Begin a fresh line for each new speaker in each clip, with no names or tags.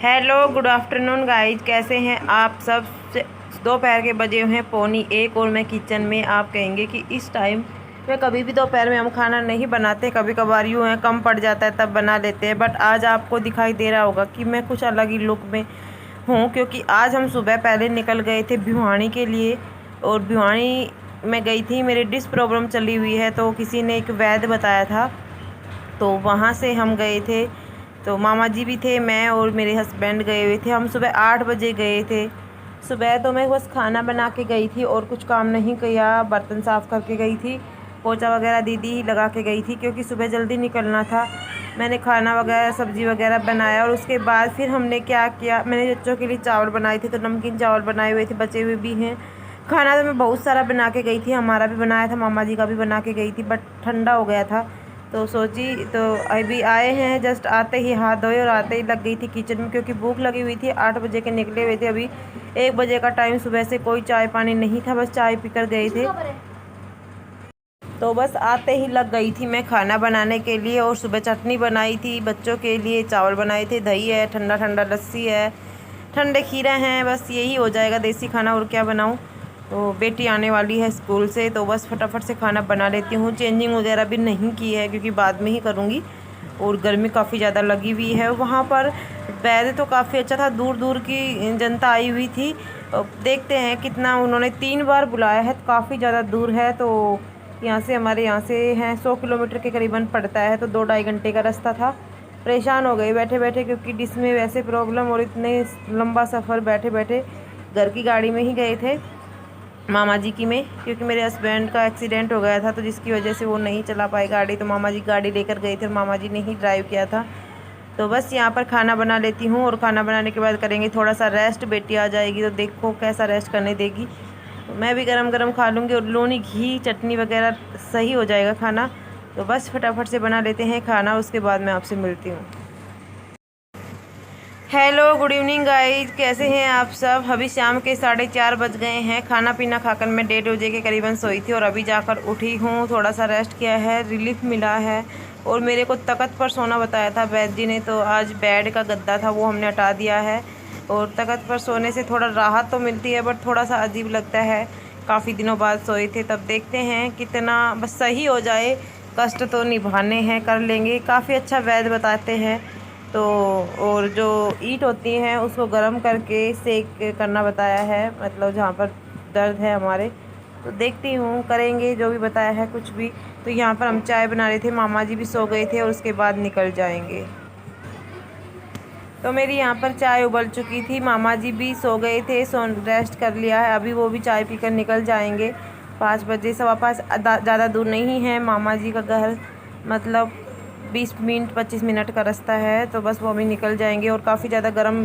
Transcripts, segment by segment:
Hello good afternoon guys, कैसे हैं आप सब। दोपहर के बजे हुए हैं 12:45 और मैं किचन में। आप कहेंगे कि इस टाइम में कभी भी दोपहर में हम खाना नहीं बनाते, कभी कभार यूँ है कम पड़ जाता है तब बना लेते हैं। बट आज आपको दिखाई दे रहा होगा कि मैं कुछ अलग ही लुक में हूँ, क्योंकि आज हम सुबह पहले निकल गए थे भिवानी के लिए। और भिवानी में गई थी, मेरी डिस्क प्रॉब्लम चली हुई है तो किसी ने एक वैद्य बताया था, तो वहाँ से हम गए थे। तो मामा जी भी थे, मैं और मेरे हस्बैंड गए हुए थे। हम सुबह 8 बजे गए थे। सुबह तो मैं बस खाना बना के गई थी और कुछ काम नहीं किया, बर्तन साफ़ करके गई थी, पोछा वगैरह दीदी ही लगा के गई थी, क्योंकि सुबह जल्दी निकलना था। मैंने खाना वगैरह सब्ज़ी वगैरह बनाया और उसके बाद फिर हमने क्या किया, मैंने बच्चों के लिए चावल बनाए थे, तो नमकीन चावल बनाए हुए थे, बचे हुए भी हैं। खाना तो मैं बहुत सारा बना के गई थी, हमारा भी बनाया था, मामा जी का भी बना के गई थी, बट ठंडा हो गया था तो सोची। तो अभी आए हैं, जस्ट आते ही हाथ धोए और आते ही लग गई थी किचन में, क्योंकि भूख लगी हुई थी। 8 बजे के निकले हुए थे, अभी 1 बजे का टाइम, सुबह से कोई चाय पानी नहीं था, बस चाय पीकर गए थे। तो बस आते ही लग गई थी मैं खाना बनाने के लिए। और सुबह चटनी बनाई थी बच्चों के लिए, चावल बनाए थे, दही है, ठंडा ठंडा लस्सी है, ठंडे खीरे हैं, बस यही हो जाएगा देसी खाना, और क्या बनाऊँ। तो बेटी आने वाली है स्कूल से, तो बस फटाफट से खाना बना लेती हूँ। चेंजिंग वगैरह भी नहीं की है, क्योंकि बाद में ही करूँगी। और गर्मी काफ़ी ज़्यादा लगी हुई है वहाँ पर। वैसे तो काफ़ी अच्छा था, दूर दूर की जनता आई हुई थी। देखते हैं कितना, उन्होंने 3 बार बुलाया है, काफ़ी ज़्यादा दूर है। तो यहाँ से, हमारे यहाँ से हैं 100 किलोमीटर के करीबन पड़ता है, तो 2-2.5 घंटे का रास्ता था। परेशान हो गई बैठे बैठे, क्योंकि डिस्क में वैसे प्रॉब्लम, और इतने लंबा सफ़र बैठे बैठे। घर की गाड़ी में ही गए थे मामा जी की में, क्योंकि मेरे हस्बैंड का एक्सीडेंट हो गया था, तो जिसकी वजह से वो नहीं चला पाए गाड़ी, तो मामा जी गाड़ी लेकर गए थे और मामा जी ने ही ड्राइव किया था। तो बस यहाँ पर खाना बना लेती हूँ, और खाना बनाने के बाद करेंगे थोड़ा सा रेस्ट। बेटी आ जाएगी तो देखो कैसा रेस्ट करने देगी, तो मैं भी गरम गरम खा लूँगी, और लोनी घी चटनी वगैरह सही हो जाएगा खाना। तो बस फटाफट से बना लेते हैं खाना, उसके बाद मैं आपसे मिलती हूँ। हेलो गुड इवनिंग गाइज, कैसे हैं आप सब। अभी शाम के 4:30 बज गए हैं। खाना पीना खाकर मैं 1:30 बजे के करीबन सोई थी, और अभी जाकर उठी हूँ। थोड़ा सा रेस्ट किया है, रिलीफ मिला है। और मेरे को तख्त पर सोना बताया था वैद्य जी ने, तो आज बेड का गद्दा था वो हमने हटा दिया है। और तख्त पर सोने से थोड़ा राहत तो मिलती है, बट थोड़ा सा अजीब लगता है। काफ़ी दिनों बाद सोए थे, तब देखते हैं कितना बस सही हो जाए। कष्ट तो निभाने हैं, कर लेंगे। काफ़ी अच्छा वैद्य बताते हैं। तो और जो ईंट होती हैं उसको गर्म करके सेक करना बताया है, मतलब जहाँ पर दर्द है हमारे। तो देखती हूँ, करेंगे जो भी बताया है कुछ भी। तो यहाँ पर हम चाय बना रहे थे, मामा जी भी सो गए थे, और उसके बाद निकल जाएंगे। तो मेरी यहाँ पर चाय उबल चुकी थी, मामा जी भी सो गए थे, सो रेस्ट कर लिया है, अभी वो भी चाय पीकर निकल जाएंगे 5 बजे। 5:15 ज़्यादा दूर नहीं है मामा जी का घर, मतलब 20-25 मिनट का रास्ता है। तो बस वो अभी निकल जाएंगे। और काफ़ी ज़्यादा गर्म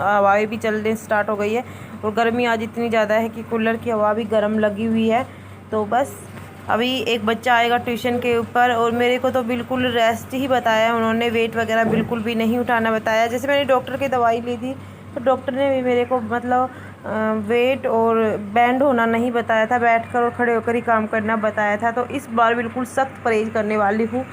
हवाएं भी चलने स्टार्ट हो गई है, और गर्मी आज इतनी ज़्यादा है कि कूलर की हवा भी गर्म लगी हुई है। तो बस अभी एक बच्चा आएगा ट्यूशन के ऊपर, और मेरे को तो बिल्कुल रेस्ट ही बताया उन्होंने, वेट वगैरह बिल्कुल भी नहीं उठाना बताया। जैसे मैंने डॉक्टर की दवाई ली थी, तो डॉक्टर ने भी मेरे को मतलब वेट और बैंड होना नहीं बताया था, बैठकर और खड़े होकर ही काम करना बताया था। तो इस बार बिल्कुल सख्त परहेज़ करने वाली हूँ।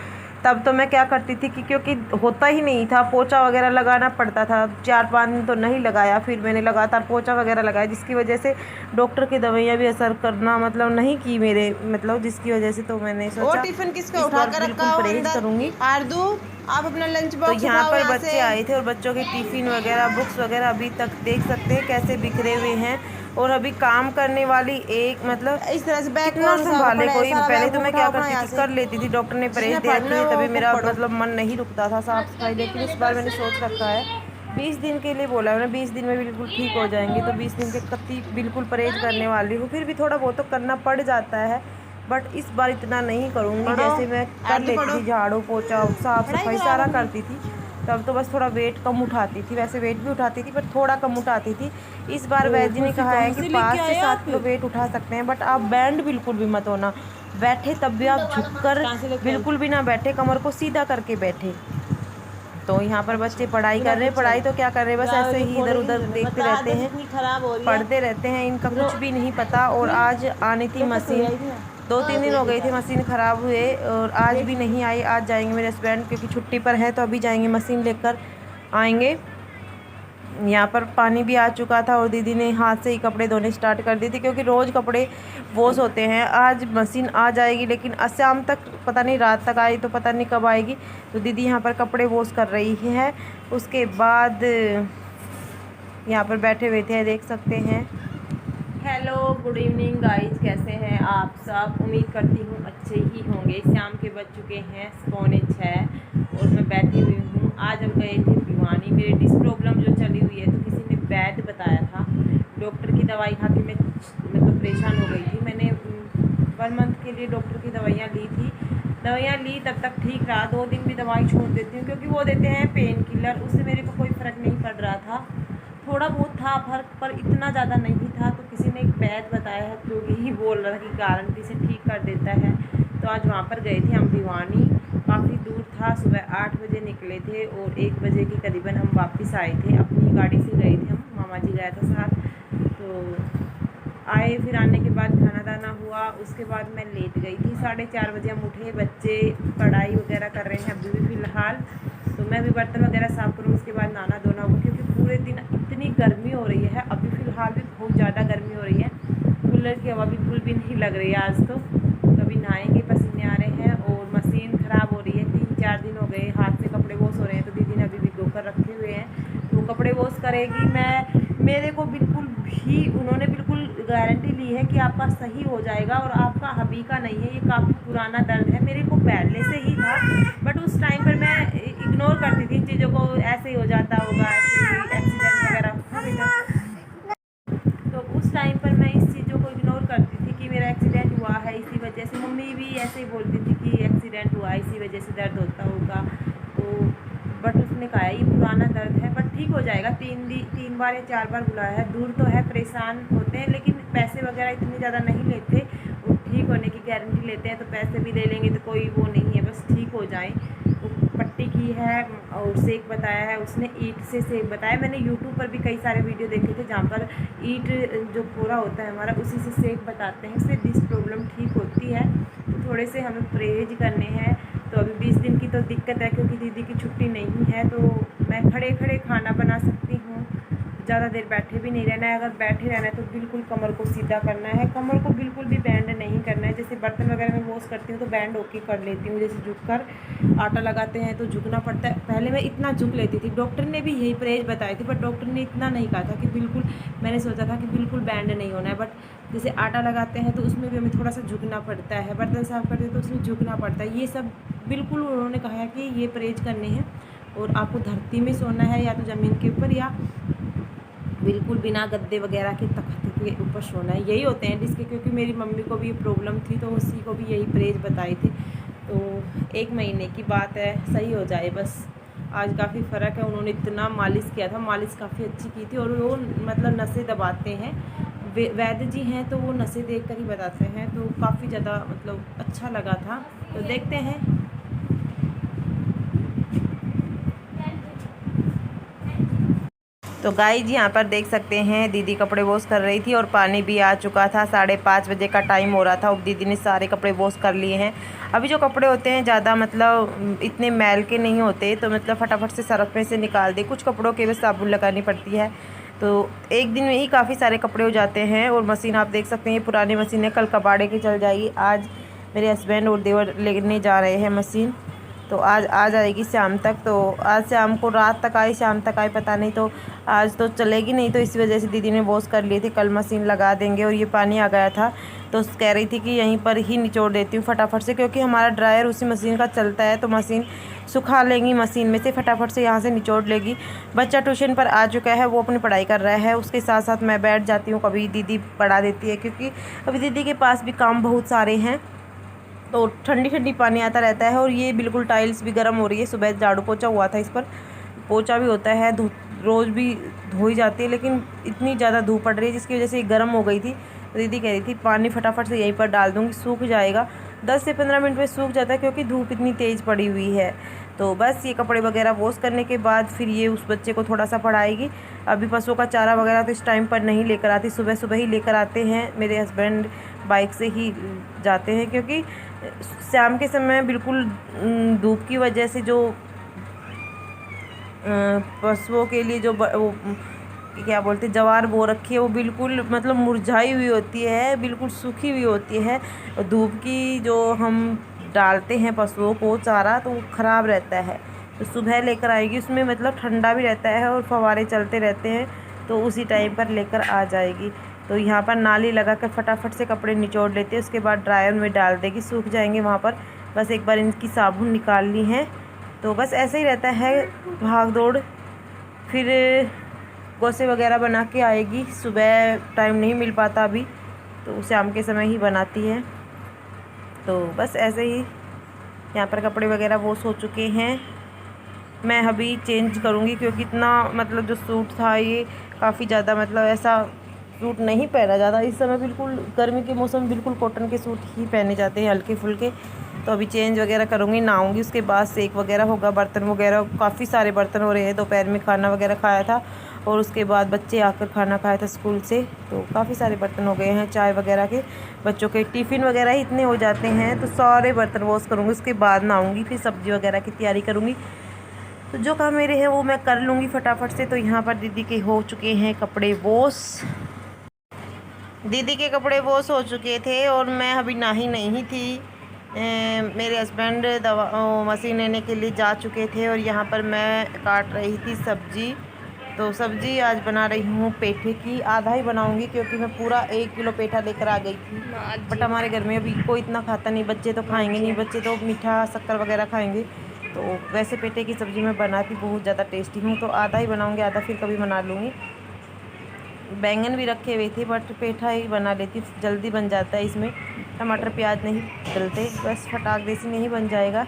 तब तो मैं क्या करती थी कि क्योंकि होता ही नहीं था, पोछा वगैरह लगाना पड़ता था। 4-5 दिन तो नहीं लगाया, फिर मैंने लगातार पोछा वगैरह लगाया, जिसकी वजह से डॉक्टर की दवाइयाँ भी असर करना मतलब नहीं की मेरे, मतलब जिसकी वजह से तो मैंने सोचा
टिफिन किसका
इस
उठा
बार
कर रखा
बिल्कुल
हो
परहेज
अंदर।
करूँगी।
आरदू, आप अपना लंच
तो
बॉक्स
यहाँ
उठाओ
पर
यहाँ से।
बच्चे आए थे, और बच्चों के टिफ़िन वगैरह, बुक्स वगैरह अभी तक देख सकते हैं कैसे बिखरे हुए हैं। और अभी काम करने वाली एक, मतलब
इस तरह से बैग
कितना
कौन उठा कर
संभाले
पड़ा है,
कोई।
सारा
पहले
बैग
तो
वो
मैं क्या
उठाओ अपना
करती
यहाँ
थी,
से।
कर लेती थी, डॉक्टर ने परहेज
जिसने
दे रखी
पढ़ना है
थी,
वो
तभी
खुद
मेरा
पढ़ो।
मतलब मन नहीं रुकता था साफ़ सफाई। लेकिन इस बार मैंने सोच रखा है 20 दिन के लिए बोला है ना, 20 दिन में बिल्कुल ठीक हो जाएंगे। तो 20 दिन के कतई बिल्कुल परहेज करने वाली हूँ। फिर भी थोड़ा बहुत तो करना पड़ जाता है, बट इस बार इतना नहीं करूँगी।
पढ़ो,
जैसे मैं कर
आरदू
लेती
पढ़ो।
थी, झाड़ू पोछा साफ़
पढ़ाई
सफाई
करो आप
सारा
अपनी।
करती थी, तब तो बस थोड़ा वेट कम उठाती थी। वैसे वेट भी उठाती थी, पर थोड़ा कम उठाती थी। इस बार वैद्य जी ने
कुर्सी
कहा है
कहाँ
कि
से लेके
5 से
आए
7
आप?
किलो वेट उठा सकते हैं, बट आप बैंड बिल्कुल भी मत होना। बैठे तब भी आप झुककर
कहाँ से लेके आई?
बिल्कुल भी ना बैठे, कमर को सीधा करके बैठे। तो यहाँ पर
अच्छा,
बच्चे पढ़ाई कर
बिना
रहे हैं।
कुछ
पढ़ाई
चाहिए।
तो क्या कर रहे हैं, बस
यार
ऐसे
ये
ही इधर
खोलेगी
उधर
नहीं,
देखते
बता
रहते
आदत
हैं,
इतनी खराब हो रही है।
पढ़ते रहते हैं, इनका
रो
कुछ भी नहीं पता। और
क्यों?
आज आनी थी
पेपर खुल
मशीन,
आई थी ना।
2-3 दिन हो गए थे मशीन ख़राब हुए, और आज भी
देख
नहीं आई। आज जाएंगे मेरे हस्बैंड, क्योंकि छुट्टी पर है, तो अभी जाएंगे मशीन लेकर आएंगे। यहाँ पर पानी भी आ चुका था और दीदी ने हाथ से ही कपड़े धोने स्टार्ट कर दिए थे, क्योंकि रोज़ कपड़े वॉश होते हैं। आज मशीन आ जाएगी, लेकिन शाम तक पता नहीं, रात तक आई तो पता नहीं कब आएगी। तो दीदी यहाँ पर कपड़े वॉश कर रही है। उसके बाद यहाँ पर बैठे हुए थे, देख सकते हैं। हेलो, गुड इवनिंग गाइज, कैसे हैं आप सब? उम्मीद करती हूँ अच्छे ही होंगे। शाम के बज चुके हैं 5:45 और मैं बैठी हुई हूँ। आज हम गए थे भिवानी। मेरी डिस्क प्रॉब्लम जो चली हुई है, तो किसी ने वैद्य बताया था। डॉक्टर की दवाई खा के मैं तो परेशान हो गई थी। मैंने 1 मंथ के लिए डॉक्टर की दवाइयाँ ली थी। दवाइयाँ ली तब तक ठीक रहा, 2 दिन भी दवाई छोड़ देती हूँ, क्योंकि वो देते हैं पेन किलर। उससे मेरे को कोई फ़र्क नहीं पड़ रहा था। थोड़ा बहुत था फर्क, पर इतना ज़्यादा नहीं था। तो किसी ने एक वैद्य बताया है, जो यही बोल रहा था कि गारंटी से ठीक कर देता है। तो आज वहाँ पर गए थे हम भिवानी। काफ़ी दूर था, सुबह 8 बजे निकले थे और 1 बजे के करीबन हम वापस आए थे। अपनी गाड़ी से गए थे हम, मामा जी गया था साथ। तो आए, फिर आने के बाद खाना दाना हुआ। उसके बाद मैं लेट गई थी। 4:30 बजे हम उठे। बच्चे पढ़ाई वगैरह कर रहे हैं अभी भी फ़िलहाल। तो मैं भी बर्तन वगैरह साफ़ करूँ, उसके बाद नहाना धोना होगा, क्योंकि पूरे दिन इतनी गर्मी हो रही है। अभी फ़िलहाल भी बहुत ज़्यादा गर्मी हो रही है। कूलर की हवा बिल्कुल भी नहीं लग रही है आज तो। कभी नहाएंगे, पसीने आ रहे हैं और मशीन ख़राब हो रही है। 3-4 दिन हो गए हाथ से कपड़े वॉश हो रहे हैं। तो दीदी ने अभी भिगो कर रखे हुए हैं, तो कपड़े वॉश करेगी। मेरे को बिल्कुल भी उन्होंने बिल्कुल गारंटी ली है कि आपका सही हो जाएगा और आपका अभी का नहीं है। ये काफ़ी पुराना दर्द है, मेरे को पहले से ही था, बट उस टाइम पर मैं इग्नोर करती थी चीज़ों को। ऐसे ही हो जाता होगा, ऐसे ही एक्सीडेंट वगैरह हो गया। तो उस टाइम पर मैं इस चीज़ों को इग्नोर करती थी कि मेरा एक्सीडेंट हुआ है इसी वजह से। मम्मी भी ऐसे ही बोलती थी कि एक्सीडेंट हुआ इसी वजह से दर्द होता होगा। तो बट उसने कहा ये पुराना दर्द है, बट ठीक हो जाएगा। 3 बार या 4 बार बुलाया है। दूर तो है, परेशान होते हैं, लेकिन पैसे वगैरह इतने ज़्यादा नहीं लेते। वो ठीक होने की गारंटी लेते हैं, तो पैसे भी ले लेंगे तो कोई वो नहीं है, बस ठीक हो जाए। तो पट्टी की है और सेक बताया है उसने, ईंट से सेक बताया। मैंने यूट्यूब पर भी कई सारे वीडियो देखे थे, जहाँ पर ईंट जो पूरा होता है हमारा, उसी से सेक बताते हैं। इससे डिस्क प्रॉब्लम ठीक होती है। तो थोड़े से हमें परहेज करने हैं। तो अभी 20 दिन की तो दिक्कत है, क्योंकि दीदी की छुट्टी नहीं है। तो मैं खड़े खड़े खाना बना सकती हूँ, ज़्यादा देर बैठे भी नहीं रहना है। अगर बैठे रहना है तो बिल्कुल कमर को सीधा करना है, कमर को बिल्कुल भी बैंड नहीं करना है। जैसे बर्तन वगैरह मैं वॉश करती हूँ तो बैंड होके कर लेती हूँ। जैसे झुक कर आटा लगाते हैं तो झुकना पड़ता है। पहले मैं इतना झुक लेती थी, डॉक्टर ने भी यही परहेज बताई थी, बट डॉक्टर ने इतना नहीं कहा था कि बिल्कुल। मैंने सोचा था कि बिल्कुल बैंड नहीं होना है, बट जैसे आटा लगाते हैं तो उसमें भी हमें थोड़ा सा झुकना पड़ता है। बर्तन साफ़ करते हैं तो उसमें झुकना पड़ता है। ये सब बिल्कुल उन्होंने कहा है कि ये परहेज करने हैं और आपको धरती में सोना है, या तो ज़मीन के ऊपर, या बिल्कुल बिना गद्दे वगैरह के तख्ते के ऊपर सोना है। यही होते हैं डिस्क, क्योंकि मेरी मम्मी को भी प्रॉब्लम थी, तो उसी को भी यही परहेज बताए थे। तो 1 महीने की बात है, सही हो जाए बस। आज काफ़ी फ़र्क है। उन्होंने इतना मालिश किया था, मालिश काफ़ी अच्छी की थी। और वो मतलब नसें दबाते हैं, वैद्य जी हैं, तो वो नसें देख कर ही बताते हैं। तो काफ़ी ज़्यादा मतलब अच्छा लगा था। तो देखते हैं। तो गाइज यहाँ पर देख सकते हैं, दीदी कपड़े वॉश कर रही थी और पानी भी आ चुका था। 5:30 बजे का टाइम हो रहा था और दीदी ने सारे कपड़े वॉश कर लिए हैं। अभी जो कपड़े होते हैं ज़्यादा मतलब इतने मैल के नहीं होते, तो मतलब फटाफट से सर्फ में से निकाल दे। कुछ कपड़ों के भी साबुन लगानी पड़ती है, तो एक दिन में ही काफ़ी सारे कपड़े हो जाते हैं। और मशीन आप देख सकते हैं, पुरानी मशीन है, कल कबाड़े के चल जाएगी। आज मेरे हस्बैंड और देवर लेने जा रहे हैं मशीन, तो आज आ जाएगी शाम तक। तो आज शाम को, रात तक आए शाम तक आए पता नहीं, तो आज तो चलेगी नहीं। तो इसी वजह से दीदी ने वॉश कर लिए थे, कल मशीन लगा देंगे। और ये पानी आ गया था, तो कह रही थी कि यहीं पर ही निचोड़ देती हूँ फटाफट से, क्योंकि हमारा ड्रायर उसी मशीन का चलता है। तो मशीन सुखा लेंगी मशीन में से, फटाफट से यहाँ से निचोड़ लेगी। बच्चा ट्यूशन पर आ चुका है, वो अपनी पढ़ाई कर रहा है। उसके साथ साथ मैं बैठ जाती हूँ, कभी दीदी पढ़ा देती है, क्योंकि अभी दीदी के पास भी काम बहुत सारे हैं। तो ठंडी ठंडी पानी आता रहता है। और ये बिल्कुल टाइल्स भी गर्म हो रही है। सुबह झाड़ू पोछा हुआ था, इस पर पोछा भी होता है, रोज़ भी धोई जाती है, लेकिन इतनी ज़्यादा धूप पड़ रही है जिसकी वजह से ये गर्म हो गई थी। तो दीदी कह रही थी पानी फटाफट से यहीं पर डाल दूँगी, सूख जाएगा। 10 से 15 मिनट में सूख जाता है, क्योंकि धूप इतनी तेज़ पड़ी हुई है। तो बस ये कपड़े वगैरह वॉश करने के बाद फिर ये उस बच्चे को थोड़ा सा पढ़ाएगी। अभी पशुओं का चारा वगैरह तो इस टाइम पर नहीं लेकर आती, सुबह सुबह ही लेकर आते हैं। मेरे हस्बैंड बाइक से ही जाते हैं, क्योंकि शाम के समय बिल्कुल धूप की वजह से जो पशुओं के लिए जो वो क्या बोलते हैं जवार बो रखी है, वो बिल्कुल मतलब मुरझाई हुई होती है, बिल्कुल सूखी हुई होती है। और धूप की जो हम डालते हैं पशुओं को चारा, तो वो ख़राब रहता है। तो सुबह लेकर आएगी, उसमें मतलब ठंडा भी रहता है और फव्वारे चलते रहते हैं, तो उसी टाइम पर लेकर आ जाएगी। तो यहाँ पर नाली लगा कर फटाफट से कपड़े निचोड़ लेते हैं, उसके बाद ड्रायर में डाल देगी, सूख जाएंगे वहाँ पर। बस एक बार इनकी साबुन निकालनी है, तो बस ऐसे ही रहता है भाग दौड़। फिर गोसे वगैरह बना के आएगी, सुबह टाइम नहीं मिल पाता अभी, तो शाम के समय ही बनाती है। तो बस ऐसे ही यहाँ पर कपड़े वगैरह वॉश हो चुके हैं। मैं अभी चेंज करूँगी क्योंकि इतना मतलब जो सूट था ये काफ़ी ज़्यादा मतलब ऐसा सूट नहीं पहना जाता इस समय। बिल्कुल गर्मी के मौसम में बिल्कुल कॉटन के सूट ही पहने जाते हैं, हल्के फुल्के। तो अभी चेंज वगैरह करूँगी, नहाऊंगी, उसके बाद सेक वगैरह होगा। बर्तन वगैरह काफ़ी सारे बर्तन हो रहे हैं, दोपहर में खाना वगैरह खाया था और उसके बाद बच्चे आकर खाना खाया था स्कूल से, तो काफ़ी सारे बर्तन हो गए हैं। चाय वगैरह के, बच्चों के टिफ़िन वगैरह ही इतने हो जाते हैं, तो सारे बर्तन वॉश करूँगी, उसके बाद नहाऊंगी, फिर सब्ज़ी वगैरह की तैयारी करूँगी। तो जो काम मेरे हैं वो मैं कर लूँगी फटाफट से। तो यहाँ पर दीदी के हो चुके हैं कपड़े वॉश, दीदी के कपड़े वॉश हो चुके थे और मैं अभी नहाई नहीं थी। मेरे हस्बैंड दवा मशीन लेने के लिए जा चुके थे और यहाँ पर मैं काट रही थी सब्ज़ी। तो सब्ज़ी आज बना रही हूँ पेठे की, आधा ही बनाऊँगी क्योंकि मैं पूरा 1 किलो पेठा लेकर आ गई थी। बट हमारे घर में अभी कोई इतना खाता नहीं, बच्चे तो खाएंगे नहीं, बच्चे तो मीठा शक्कर वगैरह खाएंगे। तो वैसे पेठे की सब्ज़ी मैं बनाती बहुत ज़्यादा टेस्टी हूँ, तो आधा ही बनाऊँगी, आधा फिर कभी बना लूँगी। बैंगन भी रखे हुए थे बट पेठा ही बना लेती, जल्दी बन जाता है, इसमें टमाटर प्याज नहीं डलते, बस फटाक देसी में ही बन जाएगा।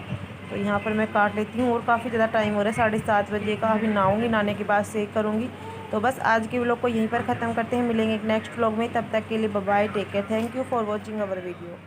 तो यहाँ पर मैं काट लेती हूँ और काफ़ी ज़्यादा टाइम हो रहा है, 7:30 बजे का। अभी नहाऊंगी, नहाने के बाद सेक करूँगी। तो बस आज के व्लॉग को यहीं पर ख़त्म करते हैं, मिलेंगे एक नेक्स्ट व्लॉग में, तब तक के लिए bye bye, take care, thank you for watching our video.